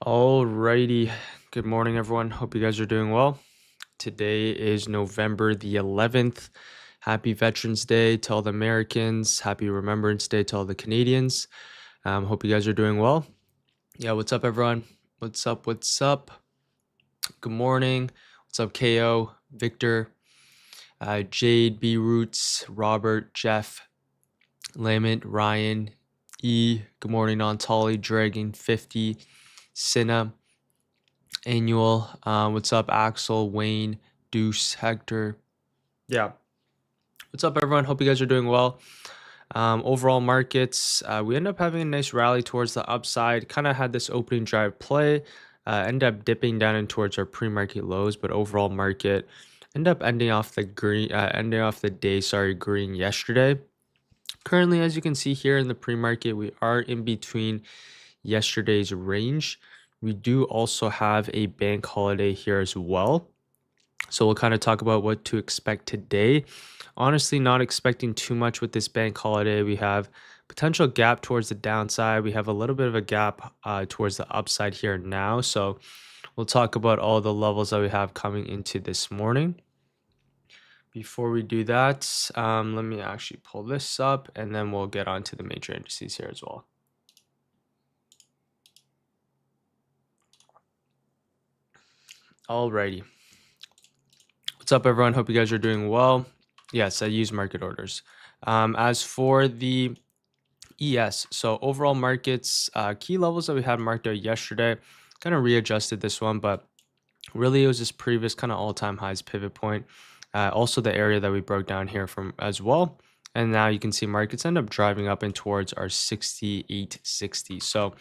Alrighty. Good morning, everyone. Hope you guys are doing well. Today is November the 11th. Happy Veterans Day to all the Americans. Happy Remembrance Day to all the Canadians. Hope you guys are doing well. Yeah, what's up, everyone? What's up? What's up? Good morning. What's up, KO, Victor, Jade, B Roots, Robert, Jeff, Lament, Ryan, E. Good morning, Nontali, Dragon, 50, Cinna. Annual. What's up, Axel, Wayne, Deuce, Hector? Yeah. What's up, everyone? Hope you guys are doing well. Overall markets, we end up having a nice rally towards the upside. Kind of had this opening drive play. End up dipping down in towards our pre-market lows, but overall market end up ending off the green, ending off the day, green yesterday. Currently, as you can see here in the pre-market, we are in between yesterday's range. We do also have a bank holiday here as well. So we'll kind of talk about what to expect today. Honestly, not expecting too much with this bank holiday. We have potential gap towards the downside. We have a little bit of a gap towards the upside here now. So we'll talk about all the levels that we have coming into this morning. Before we do that, let me actually pull this up and then we'll get on to the major indices here as well. Alrighty. What's up, everyone? Hope you guys are doing well. Yes, I use market orders. As for the ES, so overall markets, key levels that we had marked out yesterday, kind of readjusted this one, but really it was this previous kind of all-time highs pivot point. Also the area that we broke down here from as well. And now you can see markets end up driving up in towards our 6860. So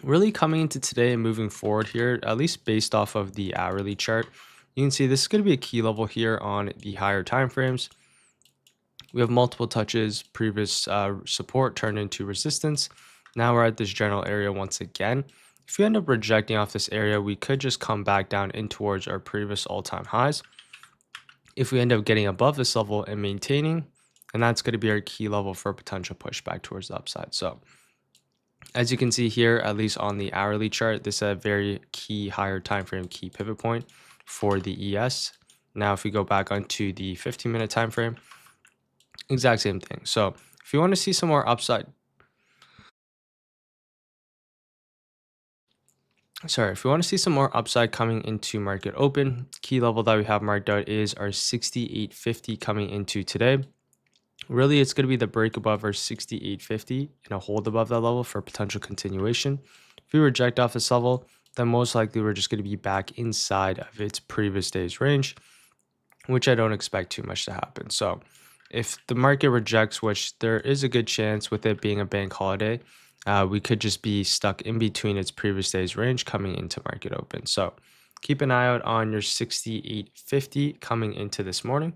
really coming into today and moving forward here, at least based off of the hourly chart, you can see this is going to be a key level here on the higher time frames. We have multiple touches, previous support turned into resistance. Now we're at this general area once again. If we end up rejecting off this area, we could just come back down in towards our previous all-time highs. If we end up getting above this level and maintaining, and that's going to be our key level for a potential pushback towards the upside. So as you can see here, at least on the hourly chart, this is a very key higher time frame key pivot point for the ES. Now, if we go back onto the 15-minute time frame, exact same thing. So if you want to see some more upside, if you want to see some more upside coming into market open, key level that we have marked out is our 6850 coming into today. Really, it's going to be the break above our 6850 and a hold above that level for potential continuation. If we reject off this level, then most likely we're just going to be back inside of its previous day's range, which I don't expect too much to happen. So if the market rejects, which there is a good chance with it being a bank holiday, we could just be stuck in between its previous day's range coming into market open. So keep an eye out on your 6850 coming into this morning.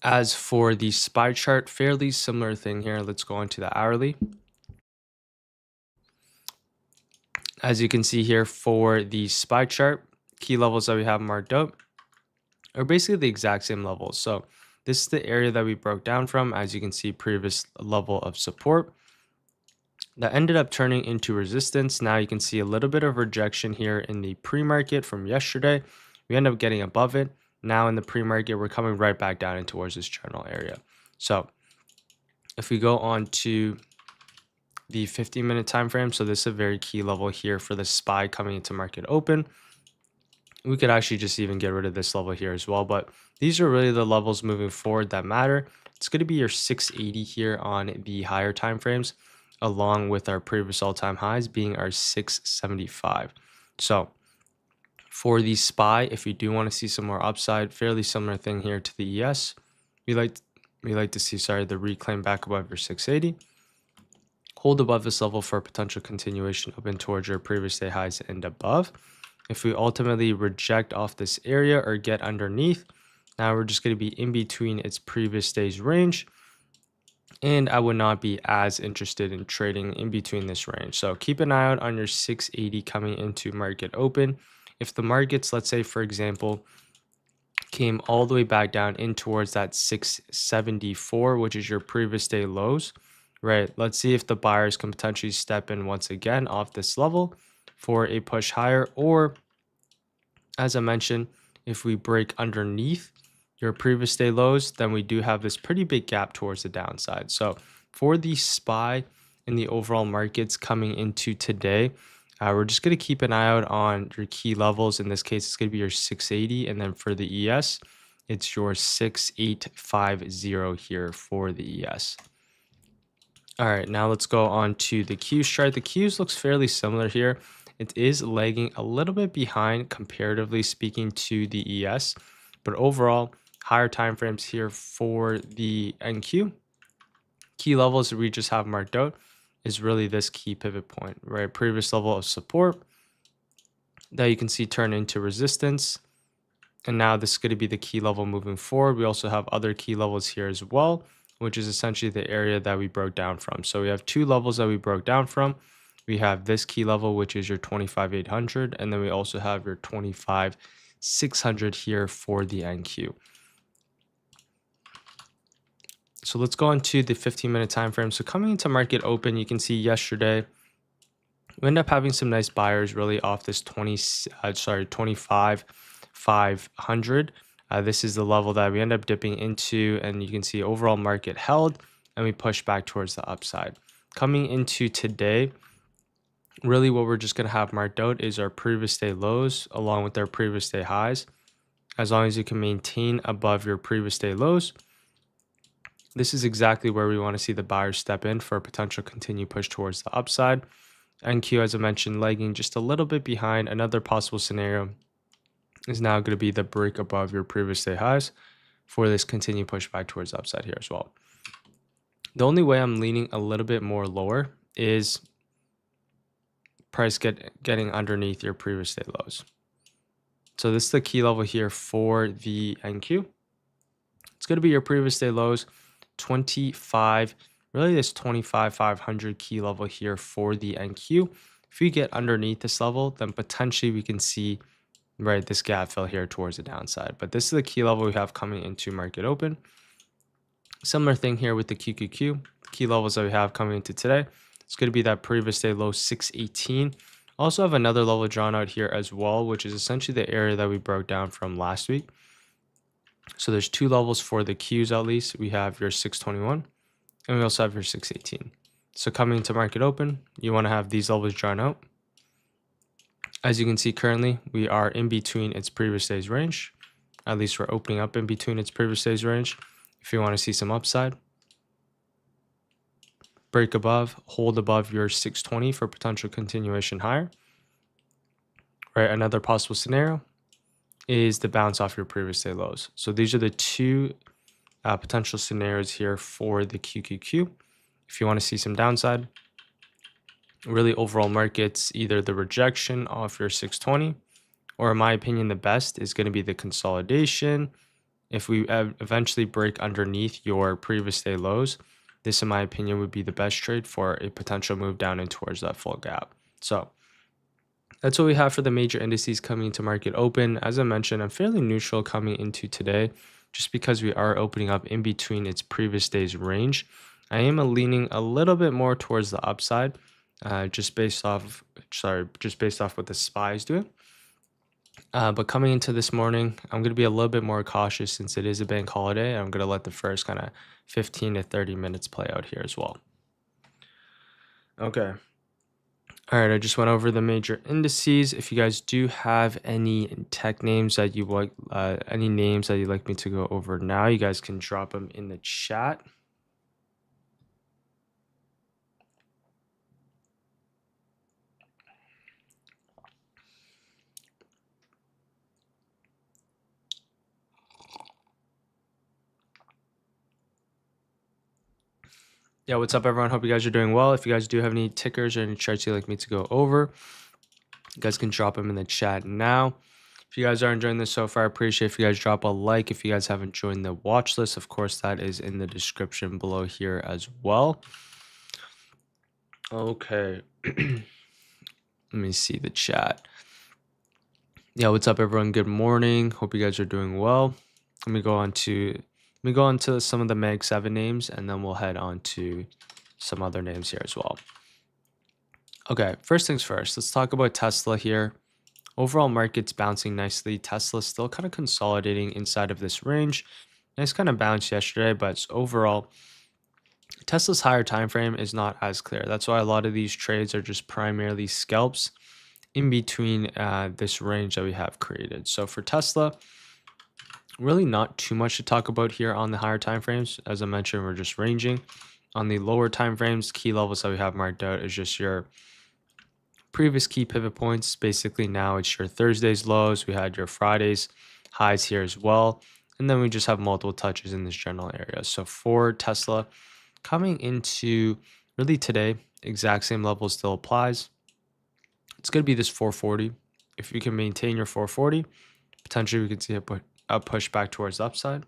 As for the SPY chart, fairly similar thing here. Let's go on to the hourly. As you can see here for the SPY chart, key levels that we have marked out are basically the exact same levels. So this is the area that we broke down from, as you can see, previous level of support that ended up turning into resistance. Now you can see a little bit of rejection here in the pre-market from yesterday. We end up getting above it. Now in the pre-market, we're coming right back down in towards this general area. So if we go on to the 15-minute time frame, so this is a very key level here for the SPY coming into market open. We could actually just even get rid of this level here as well, but these are really the levels moving forward that matter. It's going to be your 680 here on the higher time frames, along with our previous all-time highs being our 675. So for the SPY, if you do want to see some more upside, fairly similar thing here to the ES. We like to see, the reclaim back above your 680. Hold above this level for a potential continuation up in towards your previous day highs and above. If we ultimately reject off this area or get underneath, now we're just going to be in between its previous day's range. And I would not be as interested in trading in between this range. So keep an eye out on your 680 coming into market open. If the markets, let's say, for example, came all the way back down in towards that 674, which is your previous day lows, right? Let's see if the buyers can potentially step in once again off this level for a push higher, or as I mentioned, if we break underneath your previous day lows, then we do have this pretty big gap towards the downside. So for the SPY in the overall markets coming into today, we're just going to keep an eye out on your key levels. In this case, it's going to be your 680. And then for the ES, it's your 6850 here for the ES. All right, now let's go on to the Qs chart. The Qs looks fairly similar here. It is lagging a little bit behind comparatively speaking to the ES, but overall higher time frames here for the NQ. Key levels that we just have marked out is really this key pivot point, right? Previous level of support that you can see turn into resistance. And now this is going to be the key level moving forward. We also have other key levels here as well, which is essentially the area that we broke down from. So we have two levels that we broke down from. We have this key level, which is your 25,800, and then we also have your 25,600 here for the NQ. So let's go on to the 15-minute time frame. So coming into market open, you can see yesterday we end up having some nice buyers really off this 25,500. This is the level that we end up dipping into, and you can see overall market held and we push back towards the upside. Coming into today, really what we're just going to have marked out is our previous day lows along with our previous day highs. As long as you can maintain above your previous day lows, this is exactly where we want to see the buyers step in for a potential continued push towards the upside. NQ, as I mentioned, lagging just a little bit behind. Another possible scenario is now going to be the break above your previous day highs for this continued push back towards the upside here as well. The only way I'm leaning a little bit more lower is price getting underneath your previous day lows. So this is the key level here for the NQ. It's going to be your previous day lows, 25, really this 25,500 key level here for the NQ. If we get underneath this level, then potentially we can see, right, this gap fill here towards the downside. But this is the key level we have coming into market open. Similar thing here with the QQQ. Key levels that we have coming into today, it's going to be that previous day low 618. Also have another level drawn out here as well, which is essentially the area that we broke down from last week. So there's two levels for the Qs at least. We have your 621 and we also have your 618. So coming into market open, you want to have these levels drawn out. As you can see currently, we are in between its previous day's range. At least we're opening up in between its previous day's range. If you want to see some upside, break above, hold above your 620 for potential continuation higher. Right, another possible scenario is the bounce off your previous day lows. So these are the two potential scenarios here for the QQQ. If you want to see some downside, really overall markets, either the rejection off your 620, or in my opinion, the best is going to be the consolidation. If we eventually break underneath your previous day lows, this in my opinion would be the best trade for a potential move down and towards that full gap. So that's what we have for the major indices coming into market open. As I mentioned, I'm fairly neutral coming into today just because we are opening up in between its previous day's range. I am leaning a little bit more towards the upside, just based off what the SPY is doing. But coming into this morning, I'm going to be a little bit more cautious since it is a bank holiday. I'm going to let the first kind of 15 to 30 minutes play out here as well. Okay. All right, I just went over the major indices. If you guys do have any tech names that you like, any names that you'd like me to go over now, you guys can drop them in the chat. Yeah, what's up, everyone? Hope you guys are doing well. If you guys do have any tickers or any charts you'd like me to go over, you guys can drop them in the chat now. If you guys are enjoying this so far, I appreciate if you guys drop a like. If you guys haven't joined the watch list, of course, that is in the description below here as well. Okay. Let me see the chat. Yeah, what's up, everyone? Good morning. Hope you guys are doing well. Let me go on to some of the Mag 7 names, and then we'll head on to some other names here as well. Okay, first things first, let's talk about Tesla here. Overall market's bouncing nicely. Tesla's still kind of consolidating inside of this range. Nice kind of bounce yesterday, but overall, Tesla's higher time frame is not as clear. That's why a lot of these trades are just primarily scalps in between this range that we have created. So for Tesla, really not too much to talk about here on the higher time frames. As I mentioned, we're just ranging. On the lower time frames, key levels that we have marked out is just your previous key pivot points. Basically now it's your Thursday's lows. We had your Friday's highs here as well. And then we just have multiple touches in this general area. So for Tesla, coming into really today, exact same level still applies. It's going to be this 440. If you can maintain your 440, potentially we could see a push back towards the upside.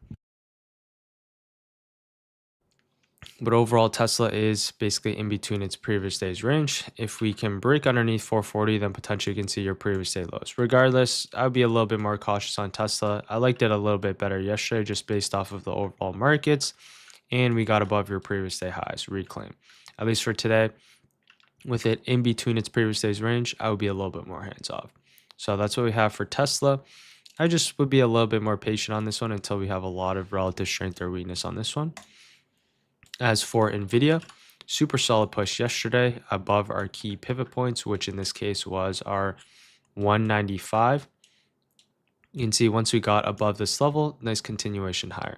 But overall, Tesla is basically in between its previous day's range. If we can break underneath 440, then potentially you can see your previous day lows. Regardless, I would be a little bit more cautious on Tesla. I liked it a little bit better yesterday just based off of the overall markets. And we got above your previous day highs, reclaim. At least for today, with it in between its previous day's range, I would be a little bit more hands off. So that's what we have for Tesla. I just would be a little bit more patient on this one until we have a lot of relative strength or weakness on this one. As for Nvidia, super solid push yesterday above our key pivot points, which in this case was our 195. You can see once we got above this level, nice continuation higher.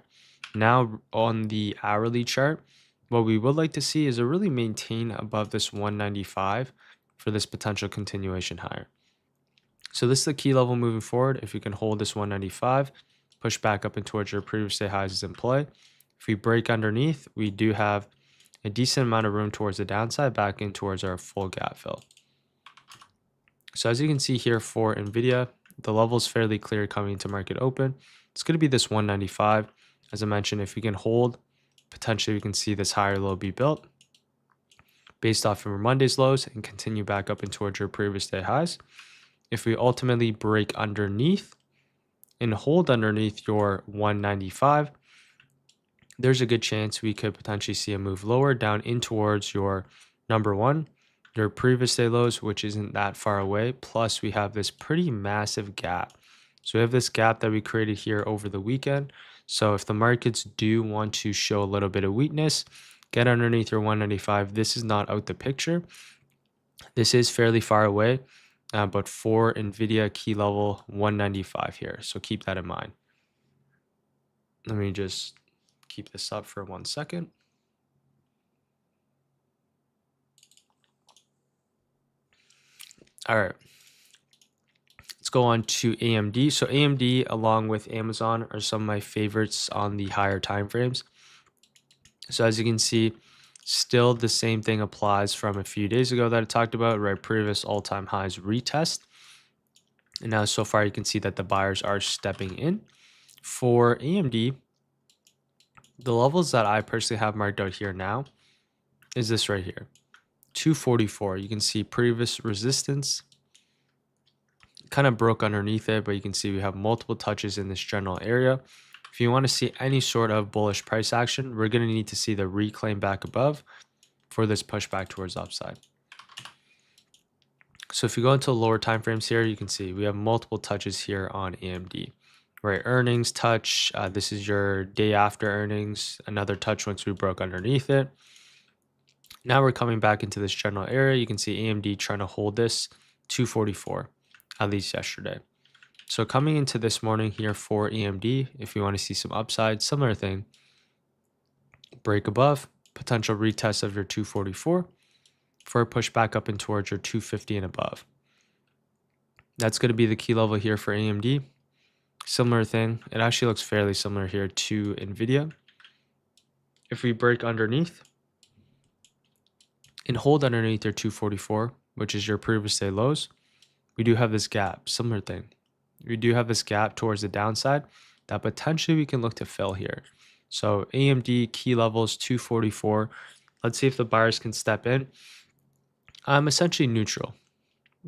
Now on the hourly chart, what we would like to see is a really maintain above this 195 for this potential continuation higher. So this is the key level moving forward. If you can hold this 195, push back up and towards your previous day highs is in play. If we break underneath, we do have a decent amount of room towards the downside back in towards our full gap fill. So as you can see here for Nvidia, the level is fairly clear coming into market open. It's going to be this 195. As I mentioned, if we can hold, potentially we can see this higher low be built based off of Monday's lows and continue back up and towards your previous day highs. If we ultimately break underneath and hold underneath your 195, there's a good chance we could potentially see a move lower down in towards your number one, your previous day lows, which isn't that far away. Plus we have this pretty massive gap. So we have this gap that we created here over the weekend. So if the markets do want to show a little bit of weakness, get underneath your 195. This is not out the picture. This is fairly far away, but for Nvidia key level 195 here. So keep that in mind. Let me just keep this up for 1 second. All right. Let's go on to AMD. So AMD along with Amazon are some of my favorites on the higher time frames. So as you can see, still the same thing applies from a few days ago that I talked about, right? Previous all-time highs retest. And now so far you can see that the buyers are stepping in. For AMD, the levels that I personally have marked out here now is this right here, 244. You can see previous resistance kind of broke underneath it, but you can see we have multiple touches in this general area. If you want to see any sort of bullish price action, we're going to need to see the reclaim back above for this pushback towards upside. So if you go into lower time frames here, you can see we have multiple touches here on AMD. Right, earnings touch. This is your day after earnings. Another touch once we broke underneath it. Now we're coming back into this general area. You can see AMD trying to hold this 244, at least yesterday. So coming into this morning here for AMD, if you want to see some upside, similar thing. Break above, potential retest of your 244 for a push back up and towards your 250 and above. That's going to be the key level here for AMD. Similar thing. It actually looks fairly similar here to Nvidia. If we break underneath and hold underneath your 244, which is your previous day lows, we do have this gap. Similar thing. We do have this gap towards the downside that potentially we can look to fill here. So AMD key levels 244. Let's see if the buyers can step in. I'm essentially neutral.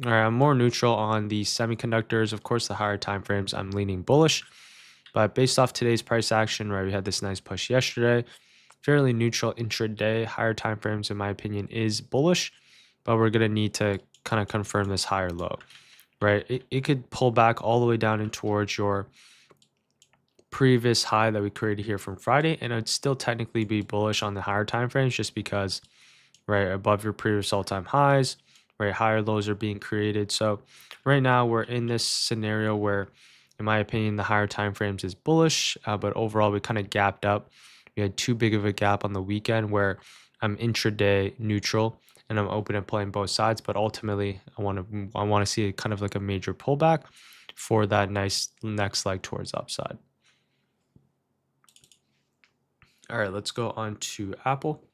All right, I'm more neutral on the semiconductors. Of course, the higher time frames, I'm leaning bullish. But based off today's price action, right, we had this nice push yesterday. fairly neutral intraday. Higher time frames, in my opinion, is bullish, but we're going to need to kind of confirm this higher low, right? It could pull back all the way down in towards your previous high that we created here from Friday, and it'd still technically be bullish on the higher time frames just because, right, above your previous all-time highs, right, higher lows are being created. So right now we're in this scenario where, in my opinion, the higher time frames is bullish, but overall we kind of gapped up. We had too big of a gap on the weekend where I'm intraday neutral and I'm open and playing both sides, but ultimately I want to see kind of like a major pullback for that nice next leg towards upside. All right, let's go on to Apple.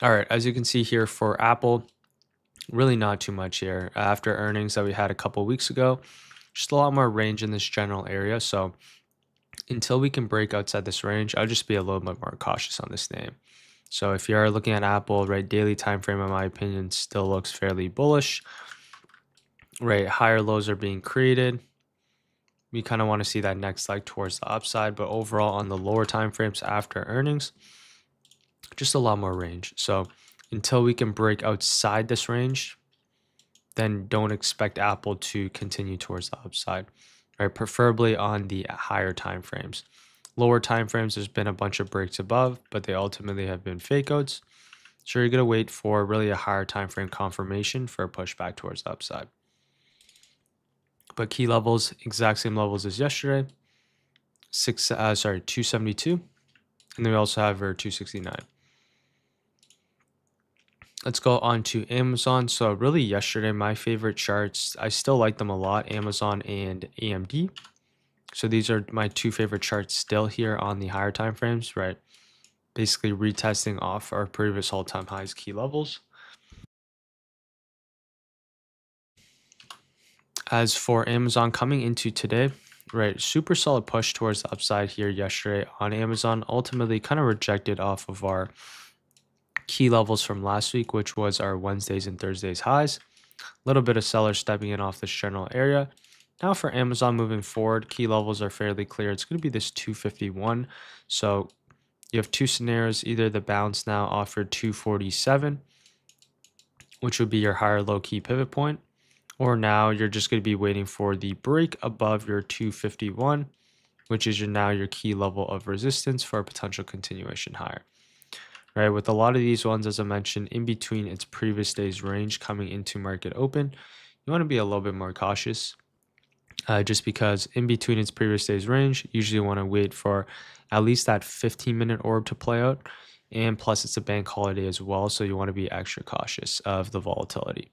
All right, as you can see here for Apple, really not too much here. After earnings that we had a couple weeks ago, just a lot more range in this general area. So until we can break outside this range, I'll just be a little bit more cautious on this name. So if you are looking at Apple, right, daily time frame, in my opinion, still looks fairly bullish. Right, higher lows are being created. We kind of want to see that next leg towards the upside, but overall on the lower time frames after earnings, just a lot more range. So until we can break outside this range, then don't expect Apple to continue towards the upside, right? Preferably on the higher time frames. Lower time frames, there's been a bunch of breaks above, but they ultimately have been fake outs. So you're going to wait for really a higher time frame confirmation for a pushback towards the upside. But key levels, exact same levels as yesterday, 272, and then we also have our 269. Let's go on to Amazon. So really yesterday, my favorite charts, I still like them a lot, Amazon and AMD. So these are my two favorite charts still here on the higher time frames, right? Basically retesting off our previous all-time highs key levels. As for Amazon coming into today, right, super solid push towards the upside here yesterday on Amazon, ultimately kind of rejected off of our key levels from last week, which was our Wednesdays and Thursdays highs. A little bit of sellers stepping in off this general area. Now for Amazon moving forward, key levels are fairly clear. It's going to be this 251. So you have two scenarios, either the bounce now offered 247, which would be your higher low key pivot point, or now you're just going to be waiting for the break above your 251, which is your key level of resistance for a potential continuation higher. Right, with a lot of these ones, as I mentioned, in between its previous day's range coming into market open, you want to be a little bit more cautious. Just because in between its previous day's range, you usually want to wait for at least that 15-minute orb to play out. And plus, it's a bank holiday as well, so you want to be extra cautious of the volatility.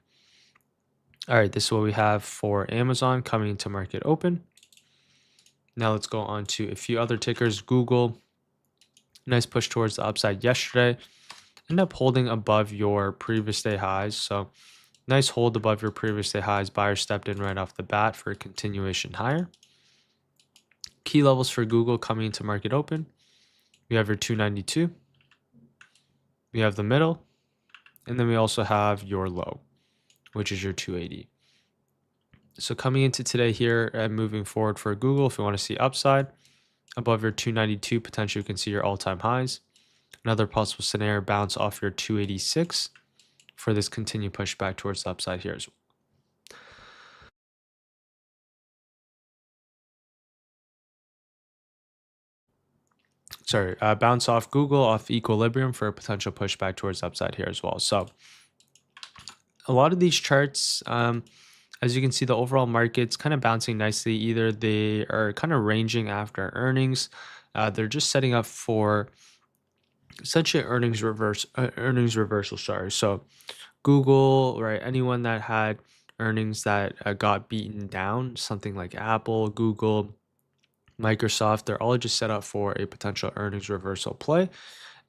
All right, this is what we have for Amazon coming into market open. Now let's go on to a few other tickers. Google, nice push towards the upside yesterday. End up holding above your previous day highs. So nice hold above your previous day highs. Buyer stepped in right off the bat for a continuation higher. Key levels for Google coming into market open. We have your 292. We have the middle. And then we also have your low, which is your 280. So coming into today here and moving forward for Google, if you want to see upside, above your 292, potentially you can see your all-time highs. Another possible scenario, bounce off your 286 for this continued pushback towards the upside here as well. Bounce off Google off equilibrium for a potential pushback towards upside here as well. So a lot of these charts, as you can see, the overall market's kind of bouncing nicely. Either they are kind of ranging after earnings, they're just setting up for essentially earnings reversal. Sorry. So Google, right? Anyone that had earnings that got beaten down, something like Apple, Google, Microsoft, they're all just set up for a potential earnings reversal play.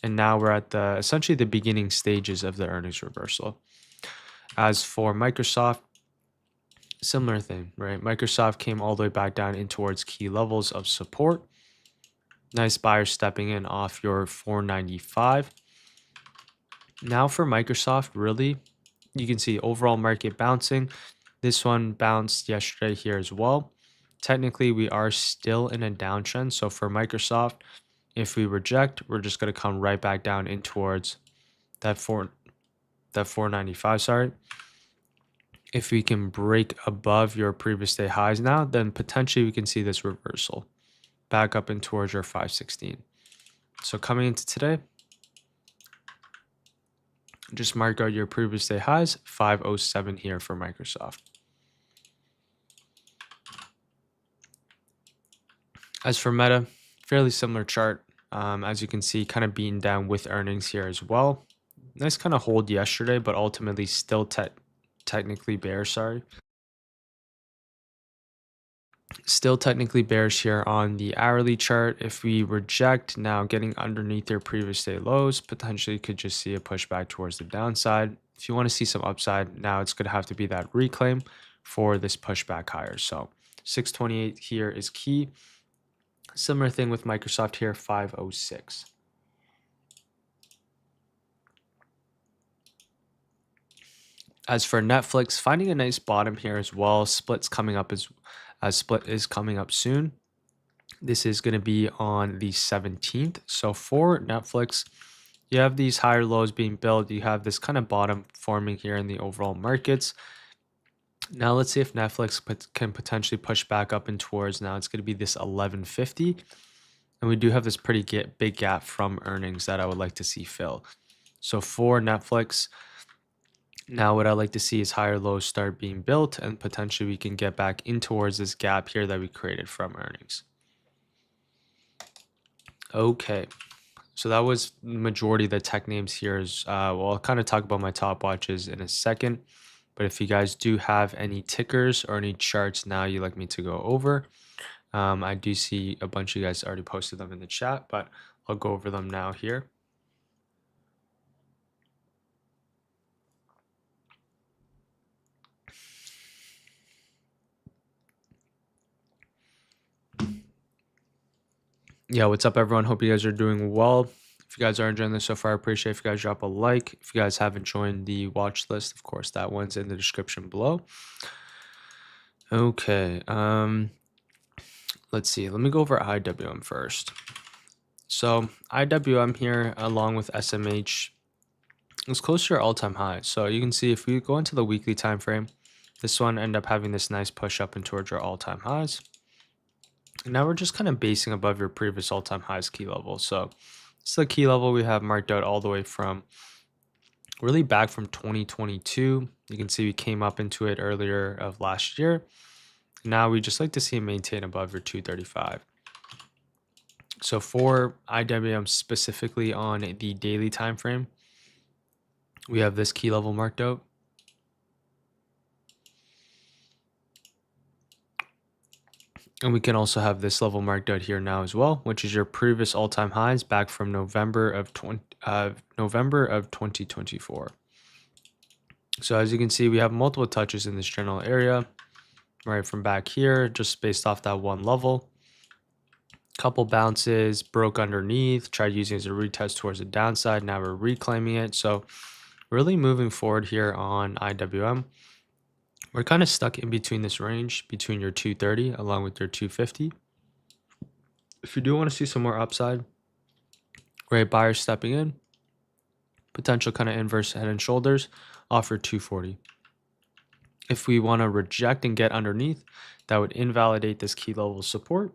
And now we're at the essentially the beginning stages of the earnings reversal. As for Microsoft, similar thing, right? Microsoft came all the way back down in towards key levels of support. Nice buyer stepping in off your 495. Now for Microsoft, really, you can see overall market bouncing. This one bounced yesterday here as well. technically we are still in a downtrend. So for Microsoft, if we reject, we're just going to come right back down in towards that 495, sorry. If we can break above your previous day highs now, then potentially we can see this reversal back up in towards your 516. So coming into today, just mark out your previous day highs, 507 here for Microsoft. As for Meta, fairly similar chart. As you can see, kind of beaten down with earnings here as well. Nice kind of hold yesterday, but ultimately still technically bearish, sorry. Still technically bearish here on the hourly chart. If we reject now, getting underneath their previous day lows, potentially could just see a pushback towards the downside. If you want to see some upside, now it's going to have to be that reclaim for this pushback higher. So 628 here is key. Similar thing with Microsoft here, 506. As for Netflix, finding a nice bottom here as well. Split's coming up as split is coming up soon. This is going to be on the 17th. So for Netflix, you have these higher lows being built. You have this kind of bottom forming here in the overall markets. Now let's see if Netflix can potentially push back up in towards, now it's going to be this 1150. And we do have this pretty big gap from earnings that I would like to see fill. So for Netflix, now what I like to see is higher lows start being built, and potentially we can get back in towards this gap here that we created from earnings. Okay, so that was the majority of the tech names here. Well, I'll kind of talk about my top watches in a second. But if you guys do have any tickers or any charts now you'd like me to go over, I do see a bunch of you guys already posted them in the chat, but I'll go over them now here. Yeah, what's up, everyone? Hope you guys are doing well. If you guys are enjoying this so far, I appreciate if you guys drop a like. If you guys haven't joined the watch list, of course, that one's in the description below. Okay, let's see. Let me go over IWM first. So IWM here, along with SMH, is close to your all-time high. So you can see if we go into the weekly time frame, this one ended up having this nice push up and towards your all-time highs. And now we're just kind of basing above your previous all-time highs key level. So this is the key level we have marked out all the way from really back from 2022. You can see we came up into it earlier of last year. Now we just like to see it maintain above your 235. So for IWM specifically on the daily time frame, we have this key level marked out. And we can also have this level marked out here now as well, which is your previous all-time highs back from November of 2024. So as you can see, we have multiple touches in this general area, right from back here, just based off that one level. Couple bounces, broke underneath, tried using it as a retest towards the downside. Now we're reclaiming it. So really moving forward here on IWM. We're kind of stuck in between this range, between your 230 along with your 250. If you do want to see some more upside, right, buyers stepping in, potential kind of inverse head and shoulders, offer 240. If we want to reject and get underneath, that would invalidate this key level support.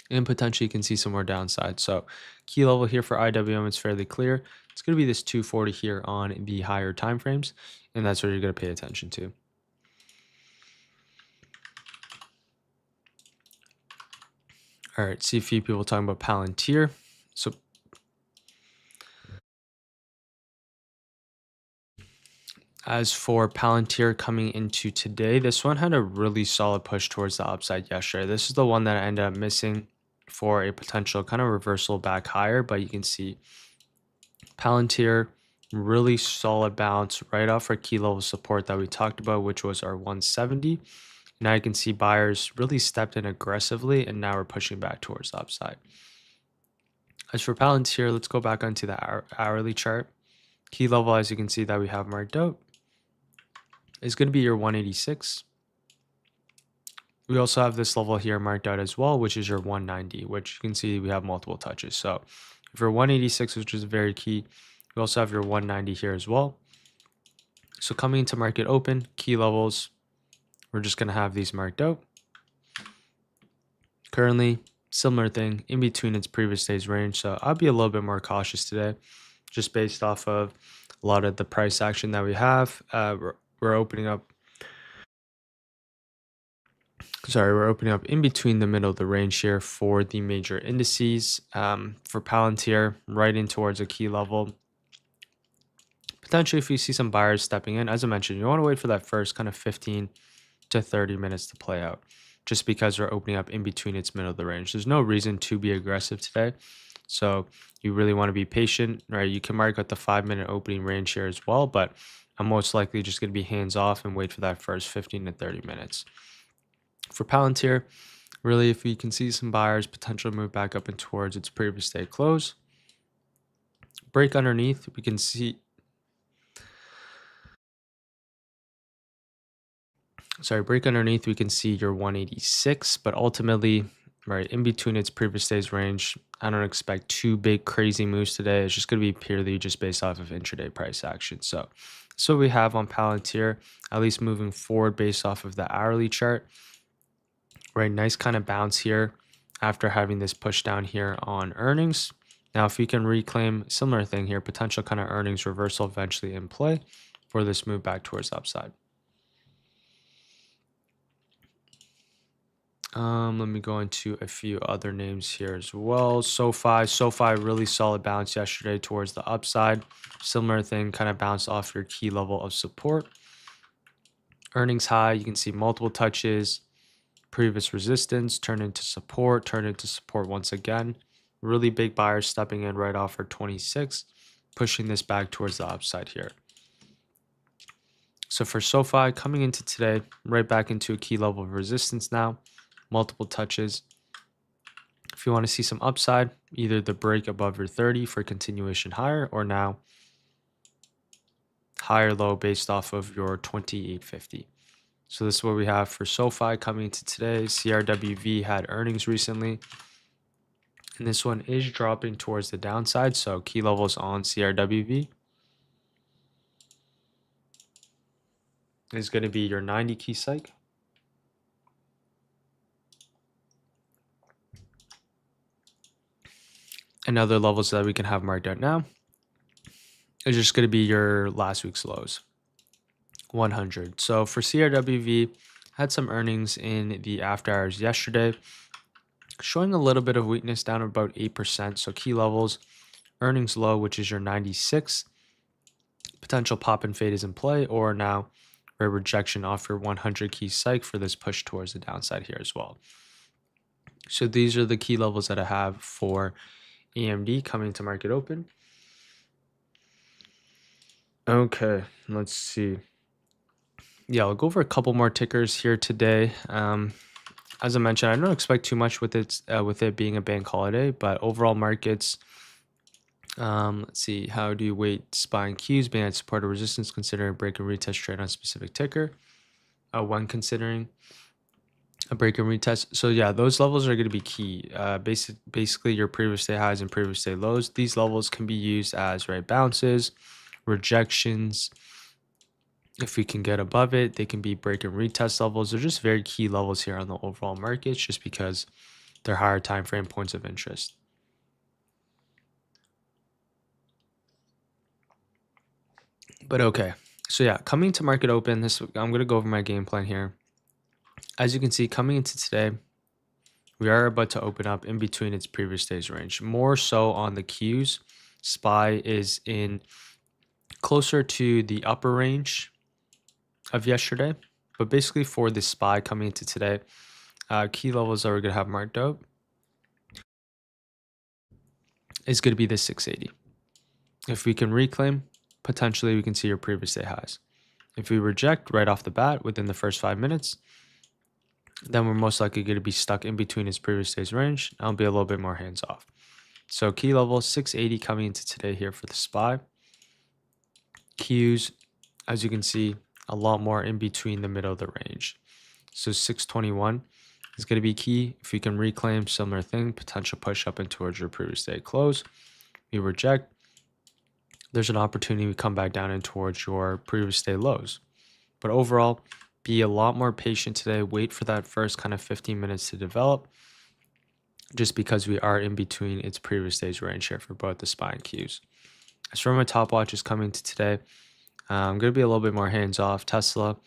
And potentially you can see some more downside. So key level here for IWM is fairly clear. It's going to be this 240 here on the higher time frames, and that's what you're going to pay attention to. All right, see a few people talking about Palantir. So as for Palantir coming into today, this one had a really solid push towards the upside yesterday. This is the one that I ended up missing for a potential kind of reversal back higher, but you can see Palantir, really solid bounce right off our key level support that we talked about, which was our 170. Now you can see buyers really stepped in aggressively, and now we're pushing back towards the upside. As for Palantir, let's go back onto the hourly chart. Key level, as you can see that we have marked out, is going to be your 186. We also have this level here marked out as well, which is your 190, which you can see we have multiple touches. So for 186, which is very key, we also have your 190 here as well. So coming into market open, key levels, we're just going to have these marked out. Currently, similar thing in between its previous day's range. So I'll be a little bit more cautious today, just based off of a lot of the price action that we have. We're opening up. Sorry, we're opening up in between the middle of the range here for the major indices. For Palantir, right in towards a key level. Potentially, if you see some buyers stepping in, as I mentioned, you want to wait for that first kind of 15 to 30 minutes to play out, just because we're opening up in between its middle of the range. There's no reason to be aggressive today. So you really want to be patient, right? You can mark out the 5-minute opening range here as well, but I'm most likely just going to be hands off and wait for that first 15 to 30 minutes. For Palantir, really, if we can see some buyers potentially move back up and towards its previous day close, break underneath, we can see, break underneath, we can see your 186, but ultimately, right, in between its previous day's range, I don't expect too big crazy moves today. It's just going to be purely just based off of intraday price action. So we have on Palantir, at least moving forward based off of the hourly chart, right? Nice kind of bounce here after having this push down here on earnings. Now, if you can reclaim, similar thing here, potential kind of earnings reversal eventually in play for this move back towards upside. Let me go into a few other names here as well. SoFi, really solid bounce yesterday towards the upside. Similar thing, kind of bounced off your key level of support. Earnings high, you can see multiple touches. Previous resistance turned into support once again. Really big buyers stepping in right off for 26, pushing this back towards the upside here. So for SoFi, coming into today, right back into a key level of resistance now. Multiple touches. If you want to see some upside, either the break above your 30 for continuation higher, or now higher low based off of your 2850. So this is what we have for SoFi coming into today. CRWV had earnings recently, and this one is dropping towards the downside. So key levels on CRWV is going to be your 90 key psych. And other levels that we can have marked out now is just going to be your last week's lows, 100. So for CRWV, had some earnings in the after hours yesterday, showing a little bit of weakness down about 8%. So key levels, earnings low, which is your 96. Potential pop and fade is in play, or now a rejection off your 100 key psych for this push towards the downside here as well. So these are the key levels that I have for AMD coming to market open. Okay, let's see. Yeah, I'll go over a couple more tickers here today. As I mentioned, I don't expect too much with it being a bank holiday, but overall markets. Let's see. How do you weight SPY and Qs being at support or resistance, considering break and retest trade on a specific ticker? When considering a break and retest. So yeah, those levels are going to be key. Basically your previous day highs and previous day lows. These levels can be used as bounces, rejections. If we can get above it, they can be break and retest levels. They're just very key levels here on the overall markets, just because they're higher time frame points of interest. But okay, so yeah, coming to market open, I'm going to go over my game plan here. As you can see, coming into today, we are about to open up in between its previous day's range. More so on the Qs, SPY is in closer to the upper range of yesterday. But basically for the SPY coming into today, key levels that we're going to have marked out is going to be the 680. If we can reclaim, potentially we can see your previous day highs. If we reject right off the bat within the first 5 minutes, then we're most likely going to be stuck in between its previous day's range. I'll be a little bit more hands off. So key level 680 coming into today here for the SPY. Qs, as you can see, a lot more in between the middle of the range. So 621. is going to be key. If we can reclaim, similar thing, potential push up and towards your previous day close. We reject, there's an opportunity we come back down and towards your previous day lows. But overall, be a lot more patient today. Wait for that first kind of 15 minutes to develop, just because we are in between its previous day's range here for both the SPY and Qs. As for my top watches coming to today, I'm going to be a little bit more hands off. Tesla,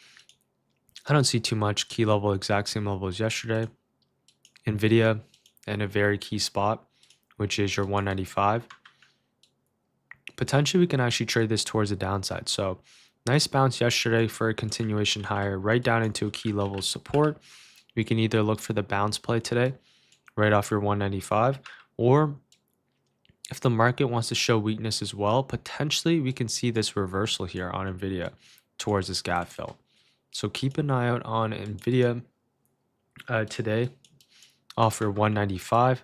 I don't see too much key level, exact same level as yesterday. Nvidia, in a very key spot, which is your 195. Potentially, we can actually trade this towards the downside. So, nice bounce yesterday for a continuation higher, right down into a key level of support. We can either look for the bounce play today, right off your 195, or if the market wants to show weakness as well, potentially we can see this reversal here on Nvidia towards this gap fill. So keep an eye out on Nvidia today off your 195.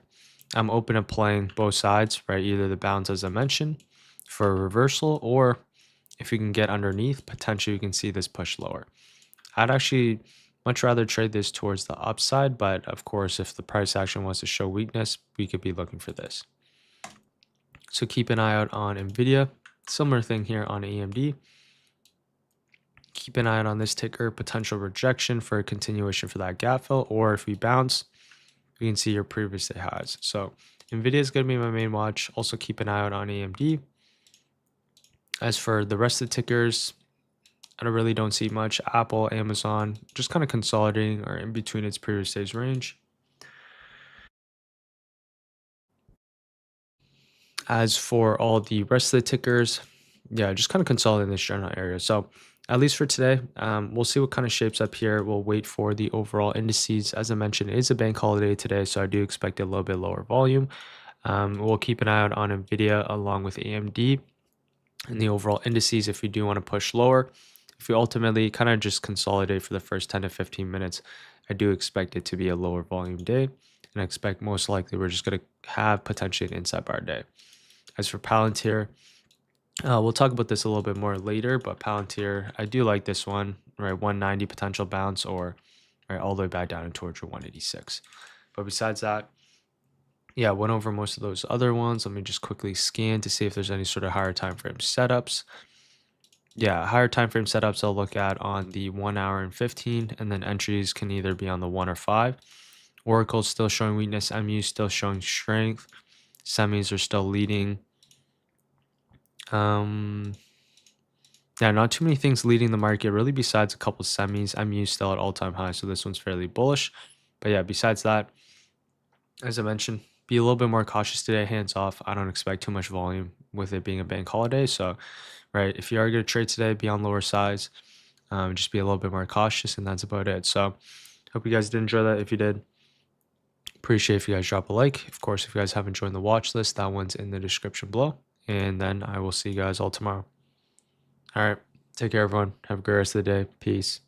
I'm open to playing both sides, right? Either the bounce as I mentioned for a reversal, or if we can get underneath, potentially you can see this push lower. I'd actually much rather trade this towards the upside, but of course, if the price action wants to show weakness, we could be looking for this. So keep an eye out on Nvidia. Similar thing here on AMD. Keep an eye out on this ticker, potential rejection for a continuation for that gap fill, or if we bounce, we can see your previous day highs. So Nvidia is going to be my main watch. Also keep an eye out on AMD. As for the rest of the tickers, I really don't see much. Apple, Amazon, just kind of consolidating or in between its previous day's range. As for all the rest of the tickers, yeah, just kind of consolidating this general area. So at least for today, we'll see what kind of shapes up here. We'll wait for the overall indices. As I mentioned, it is a bank holiday today, so I do expect a little bit lower volume. We'll keep an eye out on Nvidia along with AMD and the overall indices if we do want to push lower. If we ultimately kind of just consolidate for the first 10 to 15 minutes, I do expect it to be a lower volume day. And I expect most likely we're just going to have potentially an inside bar day. As for Palantir, we'll talk about this a little bit more later, but Palantir, I do like this one, right? 190 potential bounce, or right all the way back down and towards your 186. But besides that, yeah, went over most of those other ones. Let me just quickly scan to see if there's any sort of higher time frame setups. Yeah, higher time frame setups I'll look at on the 1 hour and 15, and then entries can either be on the 1 or 5. Oracle's still showing weakness, MU still showing strength, semis are still leading. Yeah, not too many things leading the market really besides a couple semis. MU still at all-time high, so this one's fairly bullish. But yeah, besides that, as I mentioned, be a little bit more cautious today, hands off. I don't expect too much volume with it being a bank holiday. So, right, if you are going to trade today, be on lower size. Just be a little bit more cautious, and that's about it. So, hope you guys did enjoy that. If you did, appreciate if you guys drop a like. Of course, if you guys haven't joined the watch list, that one's in the description below. And then I will see you guys all tomorrow. All right, take care, everyone. Have a great rest of the day. Peace.